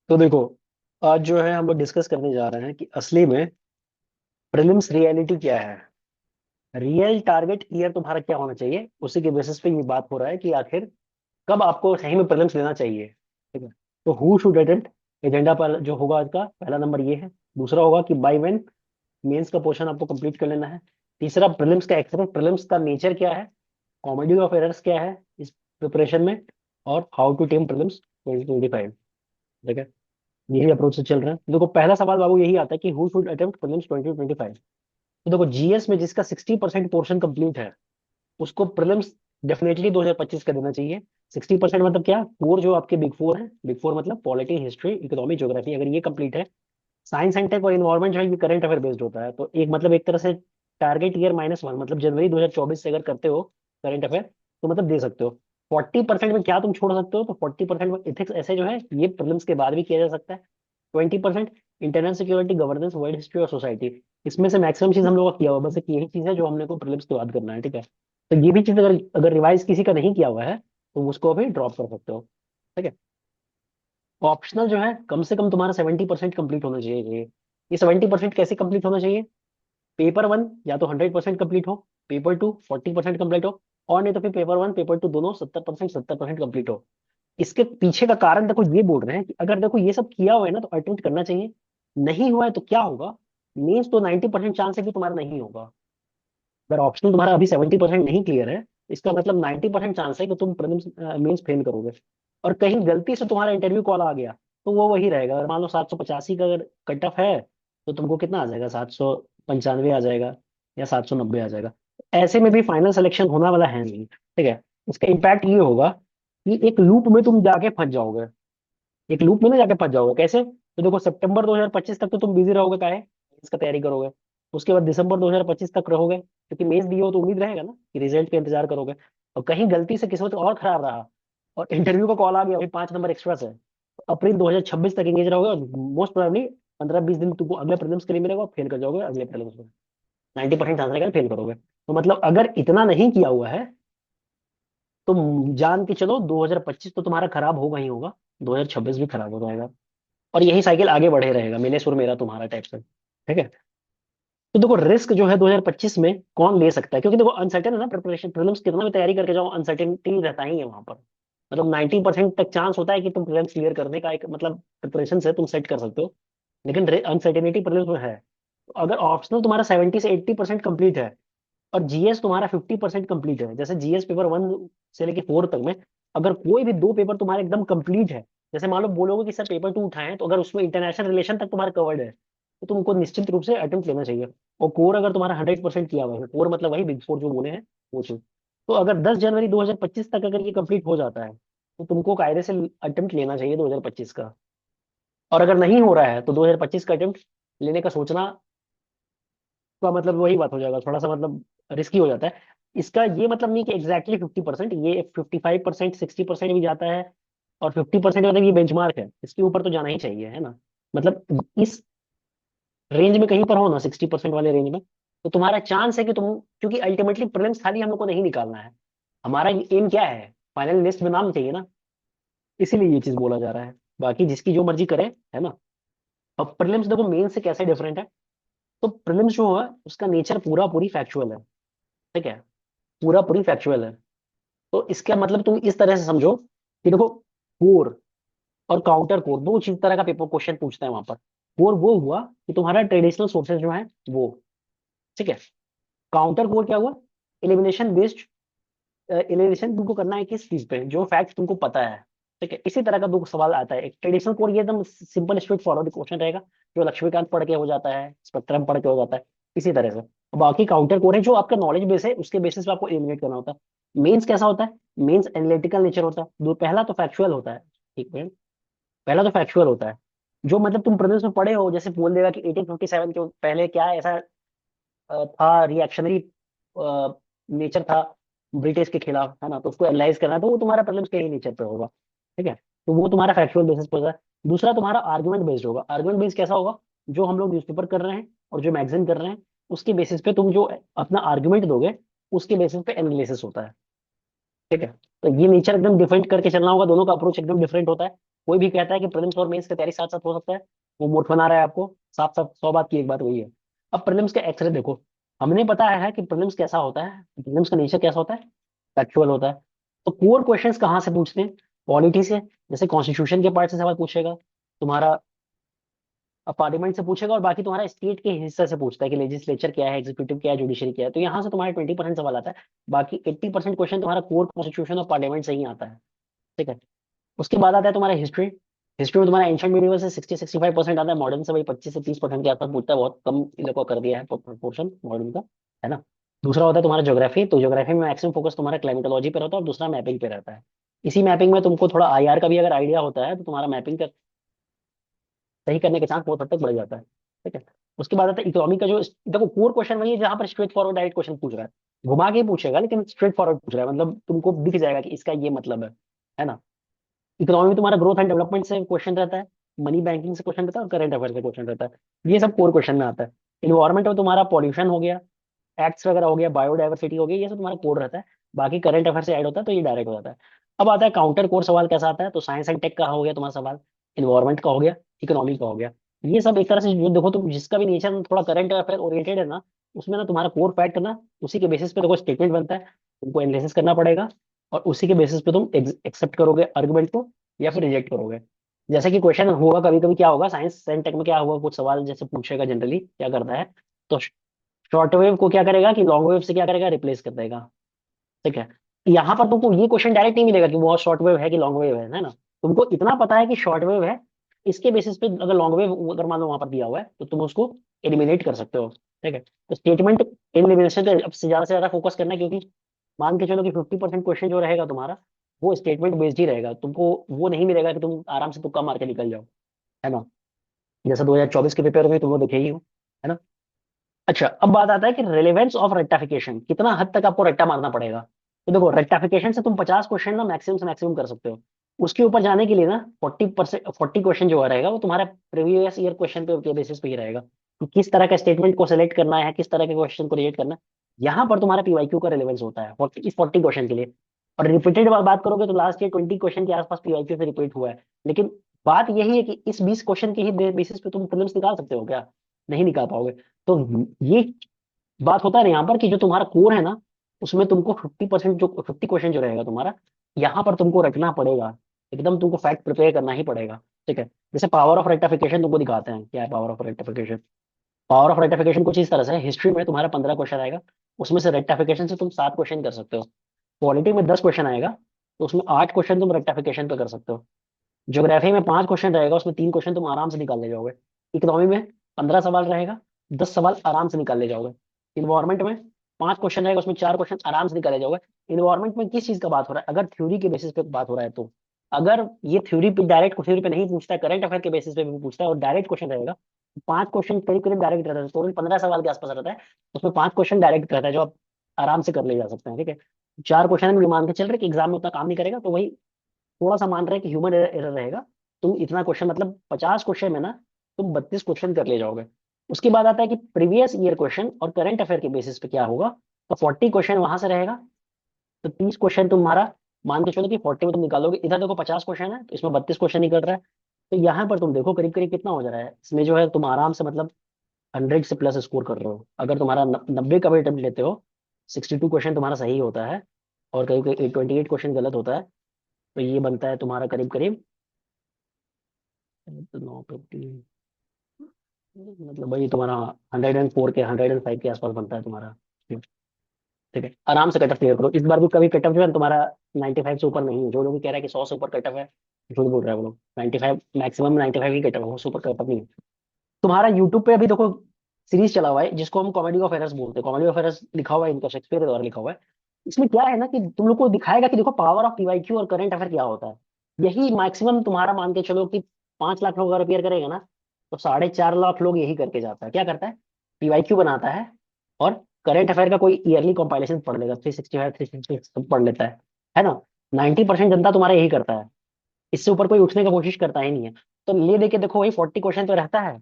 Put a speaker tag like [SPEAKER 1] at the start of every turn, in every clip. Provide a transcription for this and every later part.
[SPEAKER 1] तो देखो, आज जो है हम लोग डिस्कस करने जा रहे हैं कि असली में प्रीलिम्स रियलिटी क्या है। रियल टारगेट ईयर तुम्हारा क्या होना चाहिए, उसी के बेसिस पे ये बात हो रहा है कि आखिर कब आपको सही में प्रीलिम्स लेना चाहिए। ठीक है। तो हु शुड अटेम्प्ट, एजेंडा पर जो होगा आज का पहला नंबर ये है। दूसरा होगा कि बाय व्हेन मेंस का पोर्शन आपको कंप्लीट कर लेना है। तीसरा, प्रीलिम्स का एक्सपीरियंस, प्रीलिम्स का नेचर क्या है, कॉमेडी ऑफ एरर्स क्या है इस प्रिपरेशन में, और हाउ टू टेम प्रीलिम्स 2025। ठीक है। यही अप्रोच से चल रहे हैं। देखो, पहला सवाल बाबू यही आता है कि हु शुड अटेम्प्ट प्रीलिम्स 2025। तो देखो, जीएस में जिसका 60% पोर्शन कंप्लीट है उसको प्रीलिम्स डेफिनेटली 2025 का देना चाहिए। 60% मतलब क्या, कोर जो आपके बिग फोर है, बिग फोर मतलब पॉलिटी, हिस्ट्री, इकोनॉमी, ज्योग्राफी, अगर ये कंप्लीट है। साइंस एंड टेक और इन्वायरमेंट जो है ये करंट अफेयर बेस्ड होता है, तो एक मतलब एक तरह से टारगेट ईयर -1 मतलब जनवरी 2024 से अगर करते हो करंट अफेयर, तो मतलब दे सकते हो। 40% में क्या तुम छोड़ सकते हो, तो 40% में इथिक्स ऐसे जो है ये प्रीलिम्स के बाद भी किया जा सकता है। 20% internal security, governance, world history और सोसाइटी। इसमें से मैक्सिमम चीज हम लोग का किया हुआ, बस एक यही चीज है जो हमने को प्रीलिम्स के बाद करना है। ठीक है। तो ये भी चीज अगर अगर रिवाइज किसी का नहीं किया हुआ है तो उसको अभी ड्रॉप कर सकते हो। ठीक है। ऑप्शनल जो है कम से कम तुम्हारा 70% कंप्लीट होना चाहिए। ये 70% कैसे कंप्लीट होना चाहिए, पेपर वन या तो 100% कंप्लीट हो, पेपर टू 40% कंप्लीट हो, और नहीं तो फिर पेपर वन पेपर टू दोनों 70% कंप्लीट हो। इसके पीछे का कारण देखो, ये बोल रहे हैं कि अगर देखो ये सब किया हुआ है ना तो अटेम्प्ट करना चाहिए। नहीं हुआ है तो क्या होगा, मीन्स तो 90% चांस है कि तुम्हारा नहीं होगा। अगर ऑप्शनल तुम्हारा अभी 70% नहीं क्लियर है, इसका मतलब 90% चांस है कि तुम प्रीलिम्स मेंस फेल करोगे। और कहीं गलती से तुम्हारा इंटरव्यू कॉल आ गया तो वो वही रहेगा। अगर मान लो 785 का अगर कट ऑफ है तो तुमको कितना आ जाएगा, 795 आ जाएगा या 790 आ जाएगा। ऐसे में भी फाइनल सिलेक्शन होने वाला है नहीं। ठीक है। इसका इम्पैक्ट ये होगा कि एक लूप में तुम जाके फंस जाओगे। एक लूप में ना जाके फंस जाओगे कैसे, तो देखो सितंबर 2025 तक तो तुम बिजी रहोगे, काहे इसका तैयारी करोगे। उसके बाद दिसंबर 2025 तक रहोगे, क्योंकि मेंस दिए हो तो उम्मीद रहेगा ना कि रिजल्ट का इंतजार करोगे। और कहीं गलती से किस्मत और खराब रहा और इंटरव्यू का कॉल आ गया, भाई 5 नंबर एक्स्ट्रा से, तो अप्रैल 2026 तक एंगेज रहोगे और मोस्ट प्रोबेबली 15-20 दिन तुमको अगले प्रीलिम्स के लिए मिलेगा और फेल कर जाओगे अगले प्रीलिम्स में। 90% चांस रहेगा फेल करोगे। तो मतलब अगर इतना नहीं किया हुआ है तो जान के चलो 2025 तो तुम्हारा खराब होगा ही होगा, 2026 भी खराब हो जाएगा। और यही साइकिल आगे बढ़े रहेगा, मेरे सुर मेरा तुम्हारा टाइप से। ठीक है। तो देखो, रिस्क जो है 2025 में कौन ले सकता है, क्योंकि देखो अनसर्टेन है ना प्रिपरेशन, प्रीलिम्स कितना भी तैयारी करके जाओ अनसर्टेनिटी रहता ही है वहां पर। मतलब 90% तक चांस होता है कि तुम प्रीलिम्स क्लियर करने का, एक मतलब प्रिपरेशन से तुम सेट कर सकते हो। लेकिन अनसर्टेनिटी प्रीलिम्स में है। तो अगर ऑप्शनल तुम्हारा 70 से 80% कंप्लीट है और जीएस तुम्हारा 50% कंप्लीट है, जैसे जीएस पेपर 1 से लेके 4 तक में अगर कोई भी दो पेपर तुम्हारे एकदम कंप्लीट है, जैसे मान लो बोलोगे कि सर पेपर 2 उठाए हैं, तो अगर उसमें इंटरनेशनल रिलेशन तक तुम्हारा कवर्ड है तो तुमको निश्चित रूप से अटेम्प्ट लेना चाहिए। और कोर अगर तुम्हारा 100% किया हुआ है, कोर मतलब वही बिग फोर जो बोले हैं वो चीज, तो अगर 10 जनवरी 2025 तक अगर ये कंप्लीट हो जाता है तो तुमको कायदे से अटेम्प्ट लेना चाहिए 2025 का। और अगर नहीं हो रहा है तो 2025 का अटेम्प्ट लेने का सोचना का मतलब वही बात हो जाएगा, थोड़ा सा मतलब रिस्की हो जाता है। इसका ये मतलब नहीं कि एग्जैक्टली 50%, ये 55% 60% भी जाता है। और 50% मतलब ये बेंचमार्क है, इसके ऊपर तो जाना ही चाहिए, है ना। मतलब इस रेंज में कहीं पर हो ना, 60% वाले रेंज में, तो तुम्हारा चांस है कि तुम, क्योंकि अल्टीमेटली प्रीलिम्स खाली हम लोग को नहीं निकालना है, हमारा एम क्या है, फाइनल लिस्ट में नाम चाहिए ना। इसीलिए ये चीज बोला जा रहा है। बाकी जिसकी जो मर्जी करे, है ना। अब प्रीलिम्स देखो मेन से कैसे डिफरेंट है। तो प्रीलिम्स जो है उसका नेचर पूरा पूरी फैक्चुअल है। ठीक है। पूरा पूरी फैक्चुअल है। तो इसका मतलब तुम इस तरह से समझो कि देखो, कोर और काउंटर कोर दो चीज तरह का पेपर क्वेश्चन पूछता है वहां पर। कोर वो हुआ कि तुम्हारा ट्रेडिशनल सोर्सेज जो है वो, ठीक है। काउंटर कोर क्या हुआ, एलिमिनेशन बेस्ड। एलिमिनेशन तुमको करना है किस चीज पे, जो फैक्ट तुमको पता है। ठीक है। इसी तरह का दो सवाल आता है। एक ट्रेडिशनल कोर ये एकदम सिंपल स्ट्रेट फॉरवर्ड क्वेश्चन रहेगा, जो लक्ष्मीकांत पढ़ के हो जाता है, स्पेक्ट्रम पढ़ के हो जाता है, इसी तरह से। और बाकी काउंटर कोर है जो आपका नॉलेज बेस है, उसके बेसिस पे आपको एलिमिनेट करना होता है। मेंस कैसा होता है, मेंस एनालिटिकल नेचर होता है। दो, पहला तो फैक्चुअल होता है। ठीक है। पहला तो फैक्चुअल होता है, जो मतलब तुम प्रीलिम्स में पढ़े हो, जैसे बोल देगा कि 1857 के पहले क्या ऐसा था, रिएक्शनरी नेचर था ब्रिटिश के खिलाफ, है ना, तो उसको एनालाइज करना है, तो वो तुम्हारा प्रीलिम्स के ही नेचर पे होगा। ठीक है। तो वो तुम्हारा फैक्चुअल बेसिस पे होगा। दूसरा तुम्हारा आर्गुमेंट बेस्ड होगा। आर्गुमेंट बेस्ड कैसा होगा, जो हम लोग न्यूज़पेपर कर रहे हैं और जो मैगजीन कर रहे हैं, उसके बेसिस पे तुम जो अपना आर्गुमेंट दोगे, उसके बेसिस पे एनालिसिस होता है। ठीक है। तो ये नेचर एकदम डिफरेंट करके चलना होगा, दोनों का अप्रोच एकदम डिफरेंट होता है। कोई भी कहता है कि प्रीलिम्स और मेंस की तैयारी साथ साथ हो सकता है, वो मूर्ख बना रहा है आपको। साफ साफ 100 बात की एक बात वही है। अब प्रीलिम्स के एक्सरे देखो, हमने पता है कि प्रीलिम्स कैसा होता है, प्रीलिम्स का नेचर कैसा होता है, फैक्चुअल होता है। तो कोर क्वेश्चंस कहाँ से पूछते हैं? पॉलिटी से, जैसे कॉन्स्टिट्यूशन के पार्ट से सवाल पूछेगा तुम्हारा, पार्लियामेंट से पूछेगा, और बाकी तुम्हारा स्टेट के हिस्से से पूछता है कि लेजिस्लेचर क्या है, एग्जीक्यूटिव क्या है, जुडिशरी क्या है। तो यहाँ से तुम्हारे 20% सवाल आता है। बाकी 80% क्वेश्चन तुम्हारा कोर कॉन्स्टिट्यूशन और पार्लियामेंट से ही आता है। ठीक है। उसके बाद आता है तुम्हारा हिस्ट्री। हिस्ट्री में तुम्हारा एंशियंट मिडिवल से 60-65% आता है, मॉडर्न से वही 25 से 30% के आसपास पूछता है। बहुत कम इन लोगों को कर दिया है प्रोपोर्शन मॉडर्न का, है ना। दूसरा होता है तुम्हारा ज्योग्राफी। तो ज्योग्राफी में मैक्सिमम फोकस तुम्हारा क्लाइमेटोलॉजी पे रहता है, और दूसरा मैपिंग पे रहता है। इसी मैपिंग में तुमको थोड़ा आईआर का भी अगर आइडिया होता है, तो तुम्हारा मैपिंग का सही करने के चांस बहुत हद तक बढ़ जाता है। ठीक है। उसके बाद आता है इकोनॉमी का, जो देखो कोर क्वेश्चन वही है जहां पर स्ट्रेट फॉरवर्ड डायरेक्ट क्वेश्चन पूछ रहा है। घुमा के पूछेगा लेकिन स्ट्रेट फॉरवर्ड पूछ रहा है, मतलब तुमको दिख जाएगा कि इसका ये मतलब है ना। इकोनॉमी में तुम्हारा ग्रोथ एंड डेवलपमेंट से क्वेश्चन रहता है, मनी बैंकिंग से क्वेश्चन रहता है, और करंट अफेयर से क्वेश्चन रहता है। ये सब कोर क्वेश्चन में आता है। इन्वायरमेंट में तुम्हारा पॉल्यूशन हो गया, एक्ट्स वगैरह हो गया, बायोडाइवर्सिटी हो गई, ये सब तुम्हारा कोड रहता है। बाकी करंट अफेयर से ऐड होता है, तो ये डायरेक्ट हो जाता है। अब आता है काउंटर कोर सवाल कैसा आता है, तो साइंस एंड टेक का हो गया तुम्हारा सवाल, इन्वायरमेंट का हो गया, इकोनॉमी का हो गया। ये सब एक तरह से जो देखो तुम, जिसका भी नेचर थोड़ा करंट अफेयर ओरिएंटेड है ना, उसमें ना तुम्हारा कोर फैक्ट ना, उसी के बेसिस पे देखो स्टेटमेंट बनता है, तुमको एनालिसिस करना पड़ेगा, और उसी के बेसिस पे तुम एक्सेप्ट करोगे आर्गुमेंट को, या फिर रिजेक्ट करोगे। जैसे कि क्वेश्चन होगा कभी कभी, क्या होगा साइंस एंड टेक में, क्या होगा कुछ सवाल जैसे पूछेगा जनरली क्या करता है, तो शॉर्ट वेव को क्या करेगा कि लॉन्ग वेव से क्या करेगा, रिप्लेस कर देगा। ठीक है। यहाँ पर तुमको ये क्वेश्चन डायरेक्ट नहीं मिलेगा कि वो शॉर्ट वेव है कि लॉन्ग वेव है ना। तुमको इतना पता है कि शॉर्ट वेव है, इसके बेसिस पे अगर लॉन्ग वेव अगर मान लो वहां पर दिया हुआ है, तो तुम उसको एलिमिनेट कर सकते हो। ठीक है। तो स्टेटमेंट एलिमिनेशन पे अब से ज्यादा फोकस करना है, क्योंकि मान के चलो कि 50% क्वेश्चन जो रहेगा तुम्हारा, वो स्टेटमेंट बेस्ड ही रहेगा। तुमको वो नहीं मिलेगा कि तुम आराम से तुक्का मार के निकल जाओ, है ना। जैसे 2024 के पेपर में तुम वो देखे ही हो, है ना। अच्छा, अब बात आता है कि रेलेवेंस ऑफ रेक्टाफिकेशन, कितना हद तक आपको रट्टा मारना पड़ेगा। तो देखो रेक्टाफिकेशन से तुम 50 क्वेश्चन ना मैक्सिमम से मैक्सिमम कर सकते हो। उसके ऊपर जाने के लिए ना 40 क्वेश्चन जो रहेगा, वो तुम्हारा प्रीवियस ईयर क्वेश्चन पे बेसिस पे ही रहेगा, कि किस तरह का स्टेटमेंट को सिलेक्ट करना है, किस तरह के क्वेश्चन को रिलेट करना है। यहाँ पर तुम्हारा पीवाईक्यू का रेलेवेंस होता है 40 क्वेश्चन के लिए। और रिपीटेड बात करोगे तो लास्ट ईयर 20 क्वेश्चन के आसपास पीवाईक्यू से रिपीट हुआ है। लेकिन बात यही है कि इस 20 क्वेश्चन के ही बेसिस पे तुम प्रीलिम्स निकाल सकते हो क्या? नहीं निकाल पाओगे। तो ये बात होता है ना यहाँ पर, कि जो तुम्हारा कोर है ना, उसमें तुमको 50% जो 50 क्वेश्चन जो रहेगा तुम्हारा, यहाँ पर तुमको रखना पड़ेगा। एकदम तुमको फैक्ट प्रिपेयर करना ही पड़ेगा। ठीक है। जैसे पावर ऑफ रेक्टिफिकेशन तुमको दिखाते हैं, क्या है power of rectification. Power of rectification कुछ इस तरह से है, हिस्ट्री में तुम्हारा 15 क्वेश्चन आएगा, उसमें से रेक्टिफिकेशन से तुम 7 क्वेश्चन कर सकते हो। पॉलिटी में 10 क्वेश्चन आएगा, तो उसमें 8 क्वेश्चन तुम रेक्टिफिकेशन पे कर सकते हो। ज्योग्राफी में 5 क्वेश्चन रहेगा, उसमें 3 क्वेश्चन तुम आराम से निकाल ले जाओगे। इकोनॉमी में 15 सवाल रहेगा, 10 सवाल आराम से निकाल ले जाओगे। इन्वायरमेंट में 5 क्वेश्चन रहेगा, उसमें 4 क्वेश्चन आराम से निकाले जाओगे। इन्वायरमेंट में किस चीज का बात हो रहा है, अगर थ्योरी के बेसिस पे बात हो रहा है तो, अगर ये थ्योरी पे डायरेक्ट थ्योरी पे नहीं पूछता है, करंट अफेयर के बेसिस पे भी पूछता है और डायरेक्ट क्वेश्चन रहेगा, 5 क्वेश्चन करीब करीब डायरेक्ट रहता है, टोटल 15 सवाल के आसपास रहता है। उसमें 5 क्वेश्चन डायरेक्ट रहता है, जो आप आराम से कर ले जा सकते हैं। ठीक है। 4 क्वेश्चन में मान के चल रहे कि एग्जाम में उतना काम नहीं करेगा, तो वही थोड़ा सा मान रहे हैं कि ह्यूमन एरर रहेगा। तुम इतना क्वेश्चन, मतलब 50 क्वेश्चन में ना तुम 32 क्वेश्चन कर ले जाओगे। उसके बाद आता है कि प्रीवियस ईयर क्वेश्चन और करंट अफेयर के बेसिस पे क्या होगा। तो 40 क्वेश्चन वहां से रहेगा, तो 30 क्वेश्चन तुम्हारा मान के चलो कि 40 में तुम निकालोगे। इधर देखो 50 क्वेश्चन है, तो इसमें 32 क्वेश्चन निकल रहा है। तो यहाँ पर तुम देखो करीब करीब कितना हो जा रहा है इसमें, जो है तुम आराम से मतलब 100 से प्लस स्कोर कर रहे हो, अगर तुम्हारा 90 का भी अटेम्प्ट लेते हो। 62 क्वेश्चन तुम्हारा सही होता है, और करीब करीब 28 क्वेश्चन गलत होता है। तो ये बनता है तुम्हारा करीब करीब 950, मतलब वही तुम्हारा 104 के 105 के आसपास बनता है तुम्हारा। ठीक है। आराम से कट ऑफ क्लियर करो। इस बार भी कभी कट ऑफ जो है तुम्हारा 95 से ऊपर नहीं है। जो लोग भी कह रहा है कि 100 से ऊपर कट ऑफ है, झूठ बोल रहा है वो लोग। 95 मैक्सिमम, 95 ही कट ऑफ है, उससे ऊपर कट ऑफ नहीं है। तुम्हारा यूट्यूब पे अभी देखो सीरीज चला हुआ है, जिसको हम कॉमेडी ऑफ एरर्स बोलते हैं। कॉमेडी ऑफ एरर्स लिखा हुआ है, इनका शेक्सपियर के द्वारा लिखा हुआ है। इसमें क्या है ना, कि तुम लोग को दिखाएगा कि देखो पावर ऑफ पीवाईक्यू और करंट अफेयर क्या होता है। यही मैक्सिमम तुम्हारा मान के चलो कि 5 लाख लोग अगर अपेयर करेगा ना, तो 4.5 लाख लोग यही करके जाता है। क्या करता है? पीवाईक्यू बनाता है, और करंट अफेयर का कोई ईयरली कंपाइलेशन पढ़ लेगा, 365 366 पढ़ लेता है ना। 90% जनता तुम्हारा यही करता है, इससे ऊपर कोई उठने की कोशिश करता ही नहीं है। तो ले दे के देखो, वही 40 क्वेश्चन तो रहता है।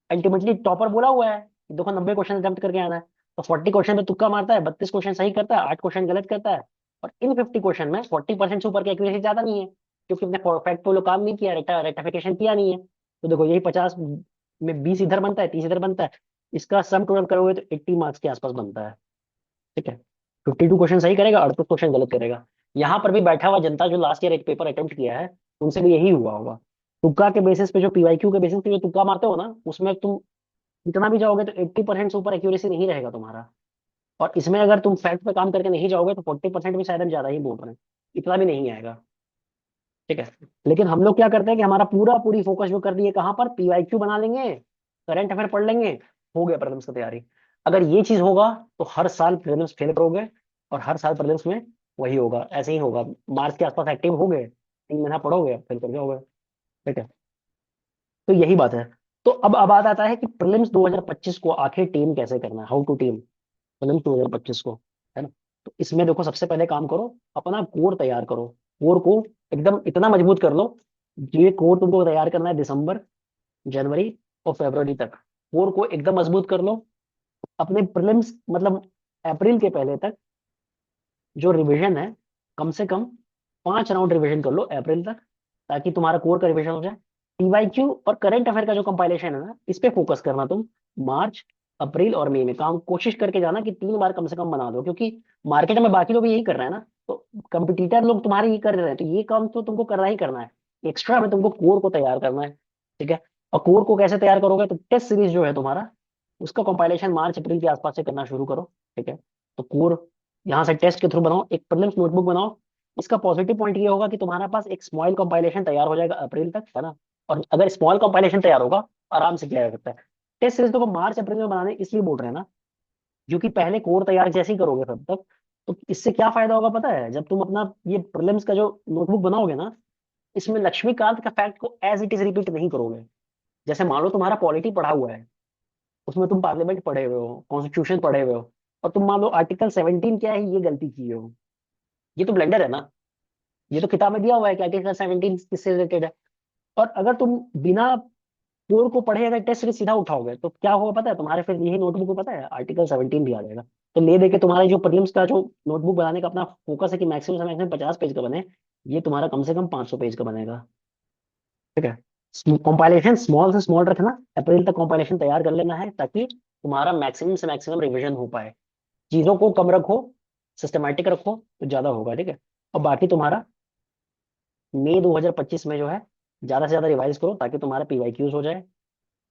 [SPEAKER 1] अल्टीमेटली टॉपर बोला हुआ है कि देखो 90 क्वेश्चन अटेम्प्ट करके आना है, तो 40 क्वेश्चन पे तुक्का मारता है, 32 क्वेश्चन सही करता है, 8 क्वेश्चन गलत करता है। और इन 50 क्वेश्चन में 40% से ऊपर की एक्यूरेसी ज्यादा नहीं है। क्योंकि अपने परफेक्ट पे लोग काम नहीं किया, रेक्टिफिकेशन किया नहीं है। तो देखो यही 50 में 20 इधर बनता है, 30 इधर बनता है, इसका सम टोटल करोगे तो 80 मार्क्स के आसपास बनता है। ठीक है, 52 क्वेश्चन सही करेगा, 38 क्वेश्चन गलत करेगा। यहाँ पर भी बैठा हुआ जनता जो लास्ट ईयर एक पेपर अटेम्प्ट किया है, उनसे भी यही हुआ होगा। तुक्का के बेसिस पे, जो पीवाईक्यू के बेसिस पे जो तुक्का मारते हो ना, उसमें तुम इतना भी जाओगे तो 80% से ऊपर एक्यूरेसी नहीं रहेगा तुम्हारा। और इसमें अगर तुम फैक्ट पे काम करके नहीं जाओगे तो 40% भी शायद हम ज्यादा ही बोल रहे हैं, इतना भी नहीं आएगा। ठीक है, लेकिन हम लोग क्या करते हैं कि हमारा पूरा पूरी फोकस जो कर दिए कहाँ पर, पीवाईक्यू बना लेंगे, करंट अफेयर पढ़ लेंगे, हो गया प्रीलिम्स की तैयारी। अगर ये चीज होगा तो हर साल प्रीलिम्स फेल करोगे, और हर साल प्रीलिम्स में वही होगा, ऐसे ही होगा। मार्च के आसपास एक्टिव हो गए, 3 महीना पढ़ोगे, फेल कर जाओगे। ठीक है, तो यही बात है। तो अब बात आता है कि प्रीलिम्स 2025 को आखिर टीम कैसे करना है, हाउ टू टीम प्रीलिम्स 2025 को, है ना। तो इसमें देखो, सबसे पहले काम करो, अपना कोर तैयार करो। कोर को एकदम इतना मजबूत कर लो, ये कोर तुमको तैयार करना है दिसंबर, जनवरी और फरवरी तक। कोर को एकदम मजबूत कर लो। अपने प्रीलिम्स मतलब अप्रैल के पहले तक जो रिवीजन है, कम से कम 5 राउंड रिवीजन कर लो अप्रैल तक, ताकि तुम्हारा कोर का रिवीजन हो जाए। टीवाईक्यू और करंट अफेयर का जो कंपाइलेशन है ना, इस पे फोकस करना तुम। मार्च, अप्रैल और मई में काम कोशिश करके जाना कि 3 बार कम से कम बना दो, क्योंकि मार्केट में बाकी लोग भी यही कर रहे हैं ना, तो कंपटीटर लोग तुम्हारे ये कर रहे हैं, तो ये काम तो तुमको करना ही करना है। एक्स्ट्रा में तुमको कोर को तैयार करना है। ठीक है, और कोर को कैसे तैयार करोगे, तो टेस्ट सीरीज जो है तुम्हारा, उसका कंपाइलेशन मार्च अप्रैल के आसपास से करना शुरू करो। ठीक है, तो कोर यहाँ से टेस्ट के थ्रू बनाओ, एक प्रीलिम्स नोटबुक बनाओ। इसका पॉजिटिव पॉइंट ये होगा कि तुम्हारे पास एक स्मॉल कंपाइलेशन तैयार हो जाएगा अप्रैल तक, है ना। और अगर स्मॉल कंपाइलेशन तैयार होगा, आराम से किया जा सकता है। टेस्ट सीरीज को मार्च अप्रैल में बनाने इसलिए बोल रहे हैं ना, क्योंकि पहले कोर तैयार जैसे ही करोगे तब तक, तो इससे क्या फायदा होगा पता है, जब तुम अपना ये प्रीलिम्स का जो नोटबुक बनाओगे ना, इसमें लक्ष्मीकांत का फैक्ट को एज इट इज रिपीट नहीं करोगे। जैसे मान लो तुम्हारा पॉलिटी पढ़ा हुआ है, उसमें तुम पार्लियामेंट पढ़े हुए हो, कॉन्स्टिट्यूशन पढ़े हुए हो, और तुम मान लो आर्टिकल 17 क्या है ये गलती की हो, ये तो ब्लेंडर है ना। ये तो किताब में दिया हुआ है कि आर्टिकल 17 किससे रिलेटेड है। और अगर तुम बिना कोर को पढ़े अगर टेस्ट सीधा उठाओगे तो क्या होगा पता है, तुम्हारे फिर यही नोटबुक में पता है आर्टिकल 17 भी आ जाएगा। तो ले दे के तुम्हारे जो प्रीलिम्स का जो नोटबुक बनाने का अपना फोकस है कि मैक्सिमम से मैक्सिमम 50 पेज का बने, ये तुम्हारा कम से कम 500 पेज का बनेगा। ठीक है, कंपाइलेशन स्मॉल से स्मॉल रखना, अप्रैल तक कंपाइलेशन तैयार कर लेना है, ताकि तुम्हारा मैक्सिमम से मैक्सिमम रिवीजन हो पाए। चीजों को कम रखो, सिस्टमेटिक रखो, तो ज्यादा होगा। ठीक है, और बाकी तुम्हारा मई 2025 में जो है, ज्यादा से ज्यादा रिवाइज करो, ताकि तुम्हारा पीवाईक्यूज हो जाए,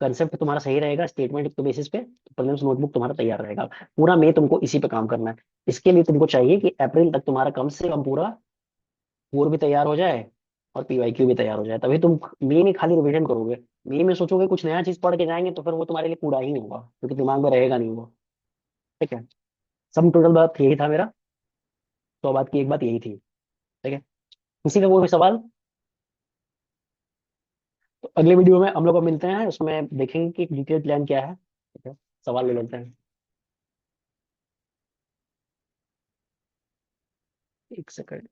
[SPEAKER 1] कंसेप्ट तुम्हारा सही रहेगा, स्टेटमेंट के बेसिस पे प्रीलिम्स नोटबुक तुम्हारा तैयार रहेगा। पूरा मई तुमको इसी पे काम करना है। इसके लिए तुमको चाहिए कि अप्रैल तक तुम्हारा कम से कम पूरा कोर भी तैयार हो जाए और पीवाईक्यू भी तैयार हो जाए, तभी तुम मई में खाली रिवीजन करोगे। मई में सोचोगे कुछ नया चीज पढ़ के जाएंगे, तो फिर वो तुम्हारे लिए पूरा ही नहीं होगा, क्योंकि दिमाग में रहेगा नहीं वो। ठीक है, सम टोटल बात यही था मेरा। तो बात की एक बात यही थी। ठीक है, किसी का कोई भी सवाल? तो अगले वीडियो में हम लोग को मिलते हैं, उसमें देखेंगे कि डिटेल प्लान क्या है। ठीक है, सवाल ले लेते हैं। 1 सेकंड।